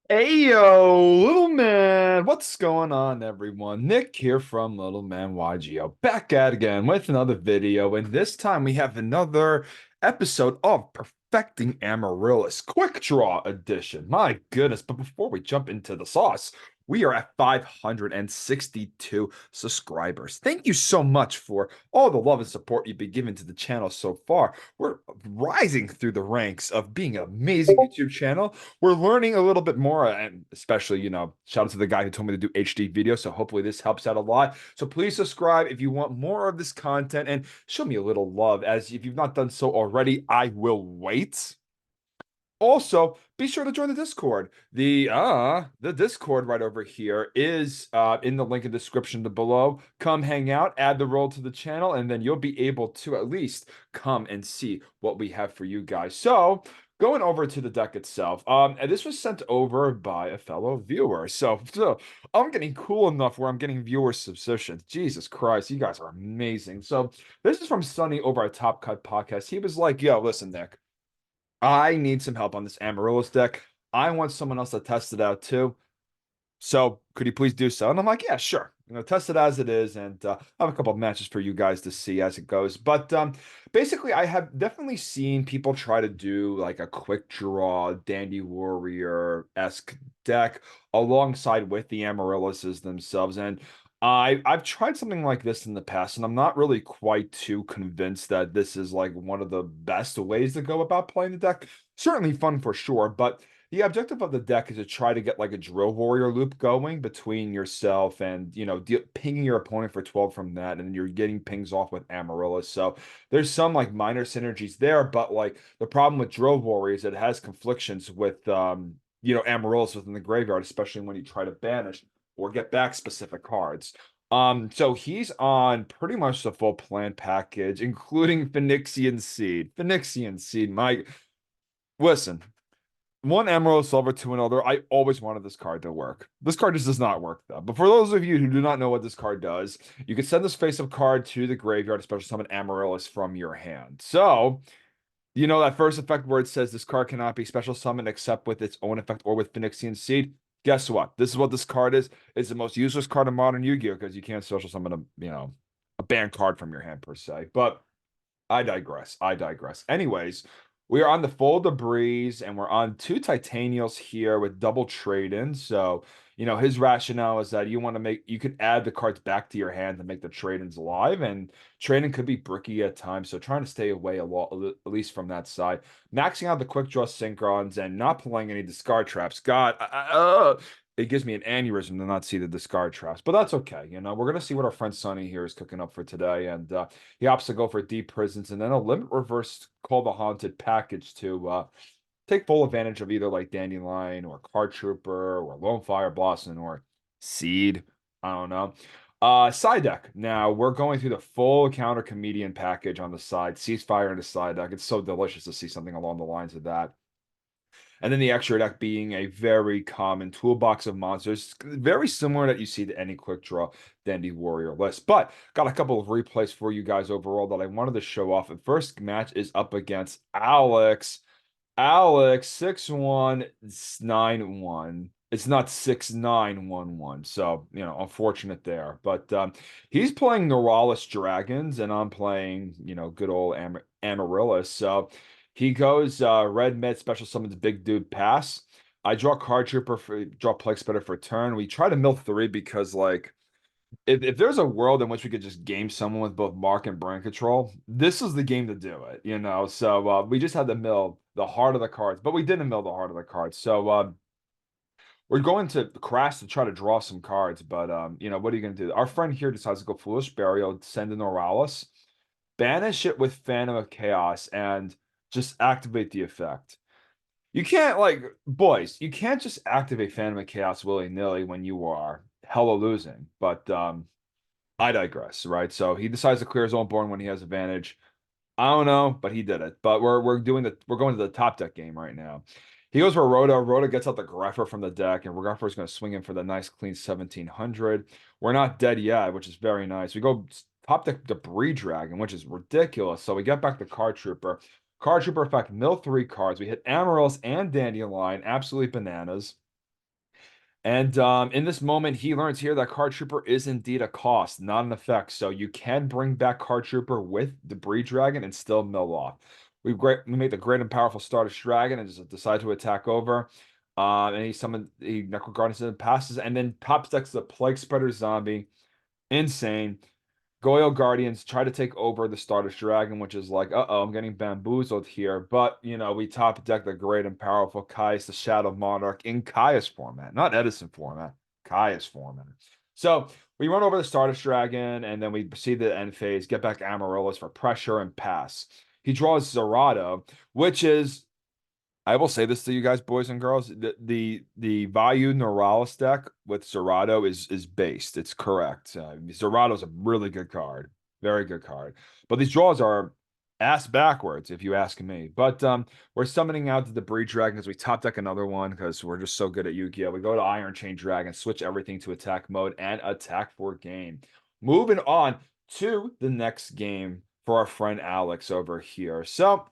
Ayo, little man, what's going on, everyone? Nick here from Little Man YGO, back at again with another video, and this time we have another episode of Perfecting Amaryllis Quick Draw Edition. My goodness, but before we jump into the sauce, we are at 562 subscribers. Thank you so much for all the love and support you've been giving to the channel so far. We're rising through the ranks of being an amazing YouTube channel. We're learning a little bit more, and especially, shout out to the guy who told me to do HD video. So hopefully this helps out a lot. So please subscribe if you want more of this content and show me a little love. As if you've not done so already, I will wait. Also, be sure to join the Discord. The Discord right over here is in the link in the description below. Come hang out, add the role to the channel, and then you'll be able to at least come and see what we have for you guys. So, going over to the deck itself, and this was sent over by a fellow viewer. So I'm getting cool enough where I'm getting viewer subscriptions. Jesus Christ, you guys are amazing. So this is from Sunny over at Top Cut Podcast. He was like, "Yo, listen, Nick. I need some help on this Amaryllis deck. I want someone else to test it out too. So could you please do so?" And I'm like, yeah, sure. Test it as it is, and I have a couple of matches for you guys to see as it goes. But basically, I have definitely seen people try to do like a quick draw, Dandy Warrior-esque deck alongside with the Amaryllises themselves. And I've tried something like this in the past, and I'm not really quite too convinced that this is like one of the best ways to go about playing the deck. Certainly fun for sure, but the objective of the deck is to try to get like a drill warrior loop going between yourself and, pinging your opponent for 12 from that, and then you're getting pings off with Amaryllis. So there's some like minor synergies there, but like the problem with drill warrior is it has conflictions with, Amaryllis within the graveyard, especially when you try to banish or get back specific cards. So he's on pretty much the full plan package, including Phoenixian Seed. Phoenixian Seed, my listen. One Emerald Silver to another. I always wanted this card to work. This card just does not work though. But for those of you who do not know what this card does, you can send this face-up card to the graveyard, especially summon Amaryllis from your hand. So, that first effect where it says this card cannot be special summoned except with its own effect or with Phoenixian Seed. Guess what? This is what this card is. It's the most useless card in modern Yu-Gi-Oh! Because you can't special summon a banned card from your hand per se. But I digress. I digress. Anyways, we are on the full debris, and we're on two Titanials here with double trade-in. So, his rationale is that you could add the cards back to your hand to make the trade-ins live, and trading could be bricky at times. So, trying to stay away a lot, at least from that side. Maxing out the quick draw synchrons and not playing any discard traps. God, it gives me an aneurysm to not see the discard traps, but that's okay. We're gonna see what our friend Sonny here is cooking up for today, and he opts to go for deep prisons and then a limit reverse Call the Haunted package to take full advantage of either like Dandelion or Card Trooper or Lone Fire Blossom or Seed. I don't know. Side deck. Now we're going through the full counter comedian package on the side. Ceasefire in the side deck. It's so delicious to see something along the lines of that. And then the extra deck being a very common toolbox of monsters, very similar that you see to any quick draw Dandy Warrior list. But got a couple of replays for you guys overall that I wanted to show off. And first match is up against Alex. Alex 6191. It's not 6911. So, unfortunate there. But he's playing Neuralis Dragons, and I'm playing, good old Amaryllis. So he goes red mid special summons big dude pass. I draw card trooper for draw Plague Spreader for turn. We try to mill three because like if there's a world in which we could just game someone with both mark and brain control, this is the game to do it. So we just had to mill the heart of the cards, but we didn't mill the heart of the cards. So we're going to crash to try to draw some cards, but what are you gonna do? Our friend here decides to go Foolish Burial, send in Oralis, banish it with Phantom of Chaos, and just activate the effect. You can't like boys, you can't just activate Phantom of Chaos willy-nilly when you are hella losing. But I digress, right? So he decides to clear his own board when he has advantage. I don't know, but he did it. But we're going to the top deck game right now. He goes for Rhoda. Rhoda gets out the Greffer from the deck, and Greffer is going to swing in for the nice clean 1700. We're not dead yet, which is very nice. We go top deck Debris Dragon, which is ridiculous. So we get back the Card Trooper. Card Trooper effect, mill three cards. We hit Amaryllis and Dandelion, absolutely bananas. And in this moment, he learns here that Card Trooper is indeed a cost, not an effect. So you can bring back Card Trooper with Debris Dragon and still mill off. We made the great and powerful Stardust Dragon and just decide to attack over. And he Necro Guardians and passes, and then top decks the Plague Spreader Zombie. Insane. Goyo Guardians try to take over the Stardust Dragon, which is like, uh-oh, I'm getting bamboozled here. But, we top deck the great and powerful Caius, the Shadow Monarch, in Caius format, not Edison format, Caius format. So we run over the Stardust Dragon, and then we proceed to the end phase, get back Amaryllis for pressure and pass. He draws Zerato, which is I will say this to you guys, boys and girls. The Vayu Neuralis deck with Zerato is based. It's correct. Zerato's a really good card. Very good card. But these draws are ass backwards, if you ask me. But we're summoning out the Debris Dragon as we top deck another one because we're just so good at Yu-Gi-Oh! We go to Iron Chain Dragon, switch everything to attack mode, and attack for game. Moving on to the next game for our friend Alex over here. So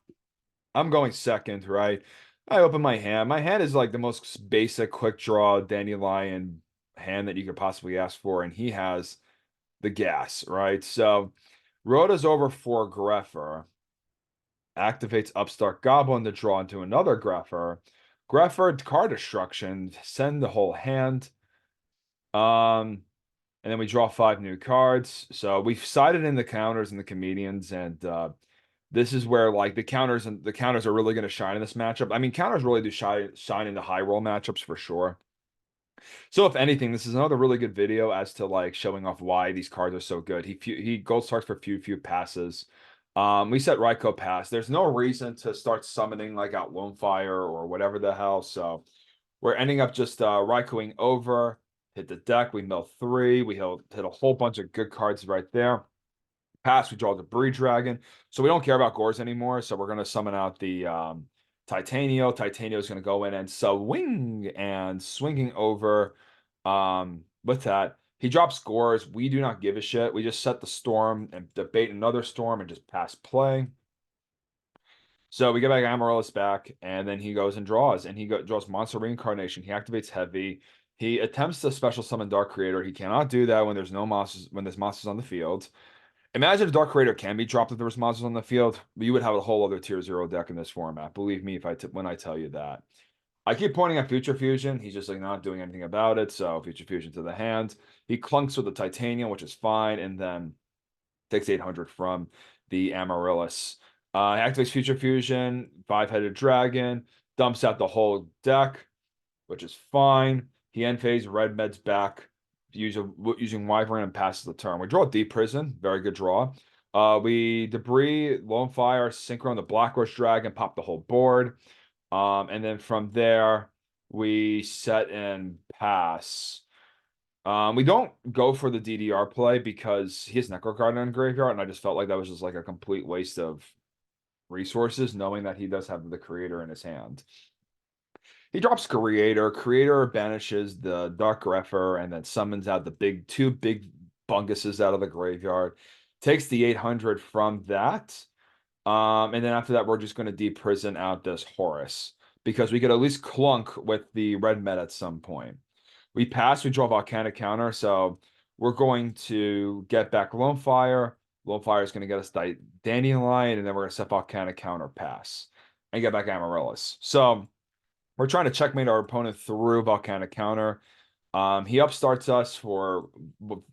I'm going second, right? I open my hand. My hand is like the most basic quick draw dandelion hand that you could possibly ask for, and he has the gas, right? So Rhoda's over for Greffer, activates Upstart Goblin to draw into another Greffer. Greffer card destruction, send the whole hand. And then we draw 5 new cards. So we've sided in the counters and the comedians, and this is where like the counters are really going to shine in this matchup. I mean, counters really do shine in the high roll matchups for sure. So if anything, this is another really good video as to like showing off why these cards are so good. He gold starts for few passes. We set Raikou pass. There's no reason to start summoning like out Lone Fire or whatever the hell. So we're ending up just Raikouing over, hit the deck. We mill 3. We hit a whole bunch of good cards right there. Pass, we draw the Debris Dragon. So we don't care about Gores anymore. So we're going to summon out the Titanio. Titanio is going to go in and swing and swinging over with that. He drops Gores. We do not give a shit. We just set the storm and debate another storm and just pass play. So we get back Amaryllis back, and then he goes and draws, and draws Monster Reincarnation. He activates Heavy. He attempts to special summon Dark Creator. He cannot do that when there's no monsters when there's monsters on the field. Imagine if Dark Creator can be dropped if there was monsters on the field. You would have a whole other tier 0 deck in this format. Believe me when I tell you that. I keep pointing at Future Fusion. He's just like not doing anything about it. So Future Fusion to the hand. He clunks with the Titanium, which is fine, and then takes 800 from the Amaryllis. Activates Future Fusion, 5-headed dragon, dumps out the whole deck, which is fine. He end phase, red med's back, using Wyvern and passes the turn. We draw Deep Prison, very good draw. We Debris, Lone Fire, Synchro on the Blackrush Dragon, pop the whole board. And then from there, we set and pass. We don't go for the DDR play because he has Necro Guardian in graveyard, and I just felt like that was just like a complete waste of resources, knowing that he does have the Creator in his hand. He drops Creator. Creator banishes the Dark Greffer and then summons out the two big bunguses out of the graveyard. Takes the 800 from that. And then after that, we're just going to deep prison out this Horus because we could at least clunk with the red med at some point. We pass, we draw Volcanic Counter, so we're going to get back Lone Fire. Lone Fire is going to get us Dandelion, and then we're going to set Volcanic Counter, pass, and get back Amaryllis. So we're trying to checkmate our opponent through Volcanic Counter. He upstarts us for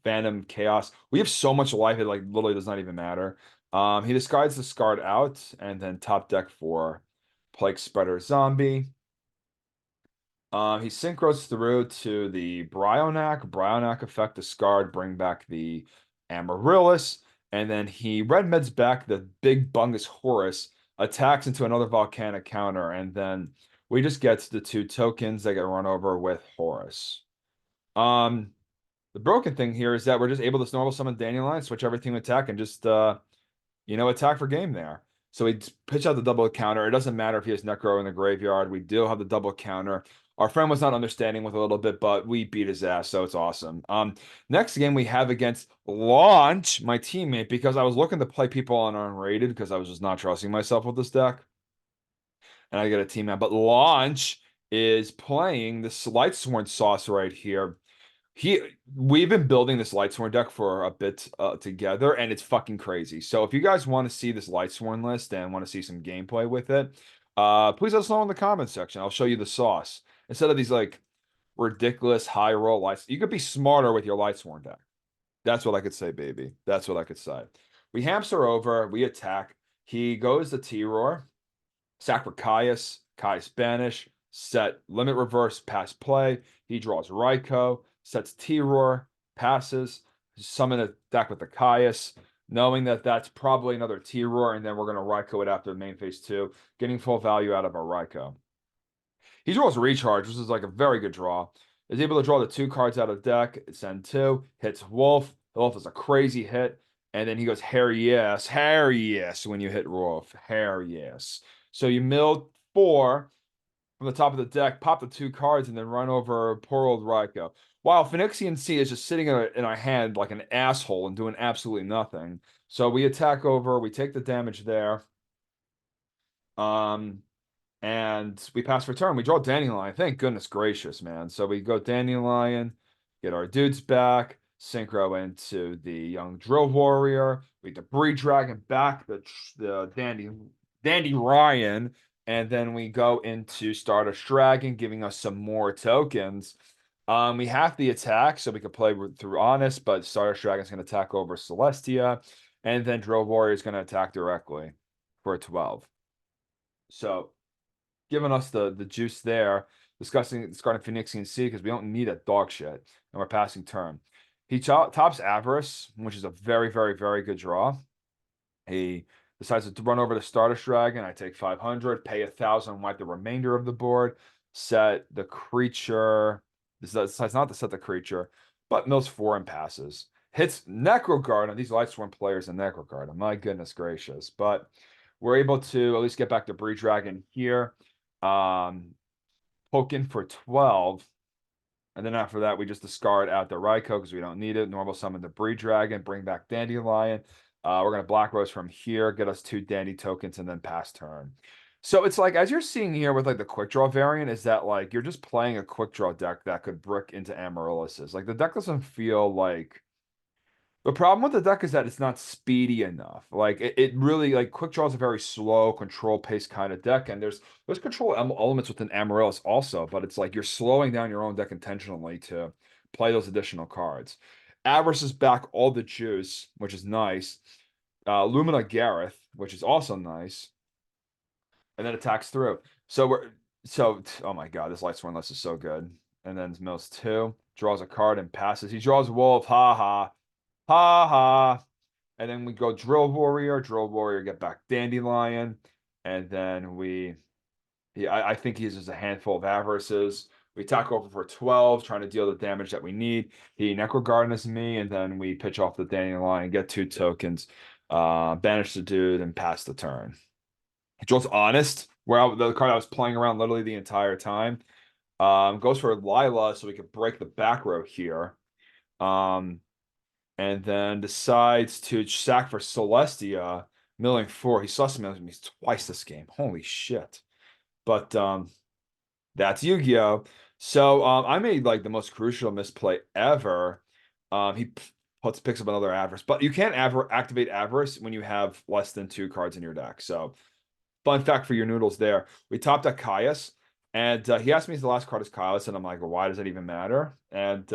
Phantom Chaos. We have so much life, it like literally does not even matter. He discards the Scarred out, and then top deck for Plague Spreader Zombie. He synchros through to the Bryonac effect, discard, bring back the Amaryllis, and then he red meds back the big bungus Horus, attacks into another Volcanic Counter, and then we just get the 2 tokens that get run over with Horus. The broken thing here is that we're just able to normal summon Dandelion, switch everything to attack, and just attack for game there. So we pitch out the double counter. It doesn't matter if he has Necro in the graveyard. We do have the double counter. Our friend was not understanding with a little bit, but we beat his ass, so it's awesome. Next game we have against Launch, my teammate, because I was looking to play people on unrated because I was just not trusting myself with this deck. And I get a team out. But Launch is playing this Lightsworn sauce right here. He we've been building this Lightsworn deck for a bit together, and it's fucking crazy. So if you guys want to see this Lightsworn list and want to see some gameplay with it, please let us know in the comments section. I'll show you the sauce. Instead of these like ridiculous high roll lights, you could be smarter with your Lightsworn deck. That's what I could say, baby. That's what I could say. We hamster over, we attack. He goes to T-Roar, sack for Caius, Caius banish, set limit reverse, pass play. He draws Raikou, sets T-Roar, passes, summon a deck with the Caius, knowing that that's probably another T-Roar, and then we're going to Raikou it after the main phase 2, getting full value out of our Raikou. He draws Recharge, which is like a very good draw. Is able to draw the 2 cards out of deck, send 2, hits Wolf. Wolf is a crazy hit. And then he goes, hair yes, when you hit Wolf. Hair yes. So you milled 4 from the top of the deck, pop the 2 cards, and then run over poor old Raikou. While Phoenixian Sea is just sitting in our hand like an asshole and doing absolutely nothing. So we attack over, we take the damage there. And we pass for turn. We draw Dandelion. Thank goodness gracious, man. So we go Dandelion, get our dudes back, synchro into the young drill warrior. We debris dragon back the Dandy Ryan, and then we go into Stardust Dragon, giving us some more tokens. We have the attack, so we can play through Honest, but Stardust Dragon's going to attack over Celestia, and then Drill Warrior is going to attack directly for a 12. So giving us the juice there, discussing discarding Phoenixian Sea because we don't need a dog shit, and we're passing turn. He tops Avarice, which is a very, very, very good draw. He decides to run over the Stardust Dragon. I take 500, pay 1,000, wipe the remainder of the board, set the creature. Decides not to set the creature, but mills 4 and passes. Hits Necrogarden. These Lightsworn players in Necrogarden. My goodness gracious. But we're able to at least get back to Breed Dragon here. Poke in for 12. And then after that, we just discard out the Raikou because we don't need it. Normal summon the Breed Dragon, bring back Dandelion. We're going to Black Rose from here, get us 2 Dandy tokens, and then pass turn. So it's like, as you're seeing here with like the Quickdraw variant, is that like you're just playing a Quickdraw deck that could brick into Amaryllis. Like the deck doesn't feel like the problem with the deck is that it's not speedy enough. Like it really like Quick Draw is a very slow, control pace kind of deck, and there's control elements within Amaryllis also, but it's like you're slowing down your own deck intentionally to play those additional cards. Avarice is back all the juice, which is nice. Lumina Gareth, which is also nice, and then attacks through. So oh my god, this Lightsworn list is so good. And then mills 2, draws a card and passes. He draws Wolf, ha ha. Ha ha. And then we go Drill Warrior. Drill Warrior get back Dandelion. And then I think he uses a handful of Avarices. We attack over for 12, trying to deal the damage that we need. He Necrogarden me, and then we pitch off the Dandelion, get 2 tokens, banish the dude, and pass the turn. He draws Honest, the card I was playing around literally the entire time. Goes for Lila, so we can break the back row here. And then decides to sack for Celestia, milling 4. He saw some me twice this game. Holy shit. But that's Yu-Gi-Oh! So I made like the most crucial misplay ever. He picks up another Avarice, but you can't activate Avarice when you have less than 2 cards in your deck. So fun fact for your noodles there. We topped at Caius, and he asked me if the last card is Caius, and I'm like, well, why does that even matter? And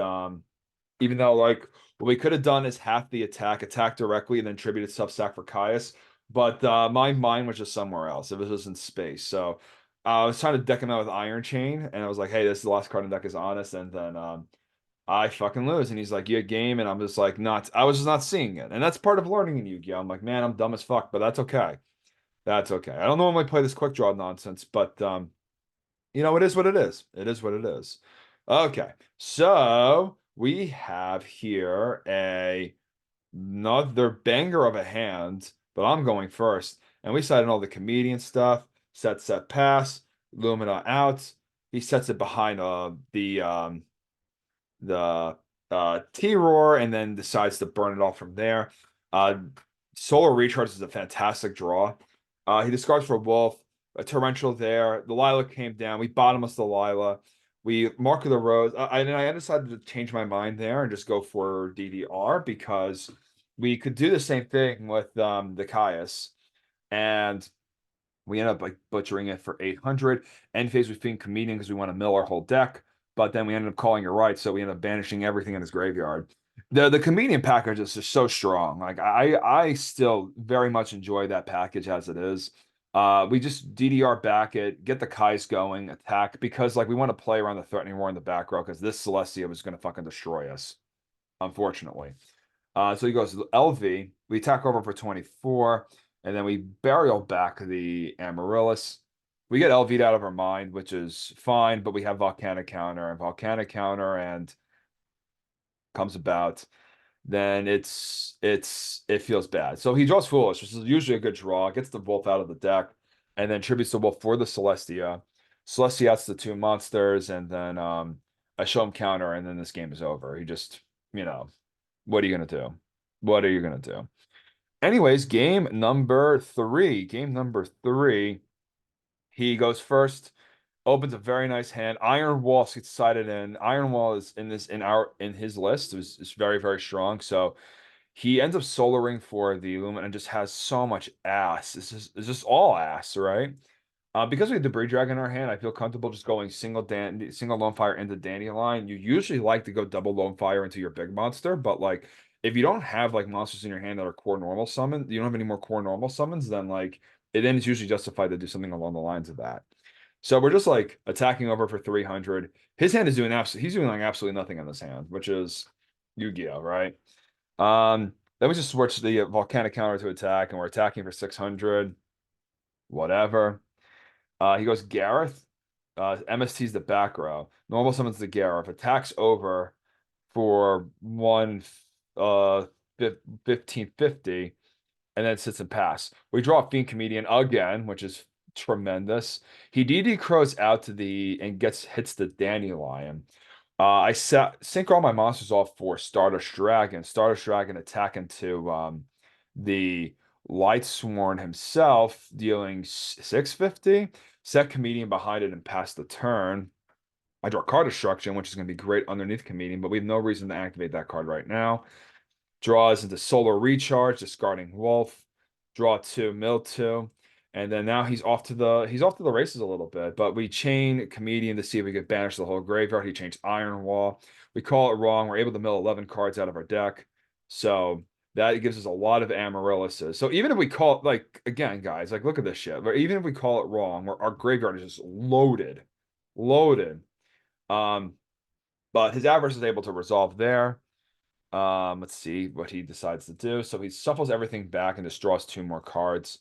even though like what we could have done is half the attack directly, and then tributed substack for Caius. But my mind was just somewhere else. It was just in space. So I was trying to deck him out with Iron Chain, and I was like, hey, this is the last card in the deck is Honest. And then I fucking lose. And he's like, you had game. And I'm just like, I was just not seeing it. And that's part of learning in Yu-Gi-Oh! I'm like, man, I'm dumb as fuck, but that's okay. That's okay. I don't normally play this quick draw nonsense, but it is what it is. It is what it is. Okay, so we have here another banger of a hand, but I'm going first. And we set in all the comedian stuff. Set, pass. Lumina out. He sets it behind the T-Roar and then decides to burn it off from there. Solar Recharge is a fantastic draw. He discards for Wolf. a torrential there. The Lila came down. We bottomless the Lila. We Mark of the Rose. I decided to change my mind there and just go for DDR because we could do the same thing with the Caius. And we end up like butchering it for 800. End phase we think comedian because we want to mill our whole deck, but then we ended up calling it right, so we ended up banishing everything in his graveyard. The comedian package is just so strong. Like I still very much enjoy that package as it is. We just DDR back it, get the Kais going, attack because like we want to play around the threatening war in the back row because this Celestia was going to fucking destroy us, unfortunately. So he goes LV. We attack over for 24, and then we burial back the Amaryllis. We get LV'd out of our mind, which is fine, but we have Volcanic Counter and Volcanic Counter and comes about. Then it feels bad. So he draws Foolish, which is usually a good draw, gets the Wolf out of the deck, and then tributes the Wolf for the Celestia. Celestia's the two monsters, and then I show him counter, and then this game is over. He just, you know, what are you gonna do? What are you gonna do? Anyways, game number three. Game number three. He goes first, opens a very nice hand. Iron Wall gets sided in. Iron Wall is in his list. Is very, very strong. So he ends up soloing for the Lumen and just has so much ass. It's just all ass, right? Because we have Debris Dragon in our hand, I feel comfortable just going single Lone Fire into Dandelion. You usually like to go double Lone Fire into your big monster, but like if you don't have like monsters in your hand that are core normal summon, you don't have any more core normal summons, then it's usually justified to do something along the lines of that. So we're just like attacking over for 300. His hand is doing he's doing like absolutely nothing in this hand, which is Yu-Gi-Oh, right? Then we just switch the volcanic counter to attack, and we're attacking for 600. Whatever. He goes Gareth. MST's the back row. Normal summons the Gareth. Attacks over for 1550, and then sits and pass. We draw a Fiend Comedian again, which is tremendous. He DD Crows out to the and hits the Dandelion. I sync all my monsters off for Stardust Dragon. Stardust Dragon attack into the Lightsworn himself, dealing 650. Set Comedian behind it and pass the turn. I draw card destruction, which is going to be great underneath Comedian, but we have no reason to activate that card right now. Draws into Solar Recharge, discarding Wolf. Draw two, mill two. And then now he's off to the races a little bit. But we chain Comedian to see if we could banish the whole graveyard. He changed Iron Wall. We call it wrong. We're able to mill 11 cards out of our deck. So that gives us a lot of Amaryllises. So even if we call it, like, again, guys, like, look at this shit. But even if we call it wrong, our graveyard is just loaded. Loaded. Um, but his Avarice is able to resolve there. Let's see what he decides to do. So he shuffles everything back and just draws two more cards.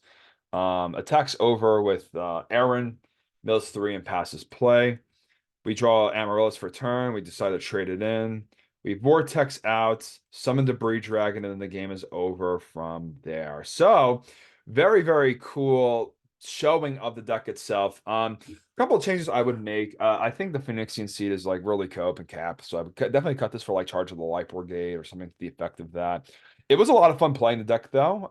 Attacks over with Aaron, mills three and passes play. We draw Amaryllis for turn. We decide to trade it in. We vortex out, summon Debris Dragon, and then the game is over from there. So, very, very cool showing of the deck itself. A couple of changes I would make. I think the Phoenixian Seed is like really co-op and cap, so I would definitely cut this for like Charge of the Light Brigade or something to the effect of that. It was a lot of fun playing the deck though.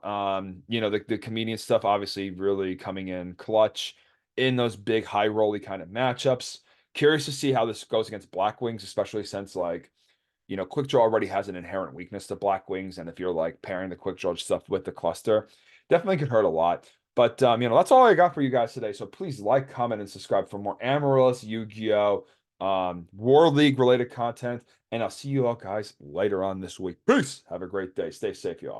The comedian stuff obviously really coming in clutch in those big high rolly kind of matchups. Curious to see how this goes against Black Wings, especially since like Quickdraw already has an inherent weakness to Black Wings, and if you're like pairing the Quickdraw stuff with the cluster, definitely could hurt a lot. But that's all I got for you guys today. So please like, comment, and subscribe for more Amaryllis, Yu-Gi-Oh, War League related content, and I'll see you all guys later on this week. Peace. Have a great day. Stay safe, y'all.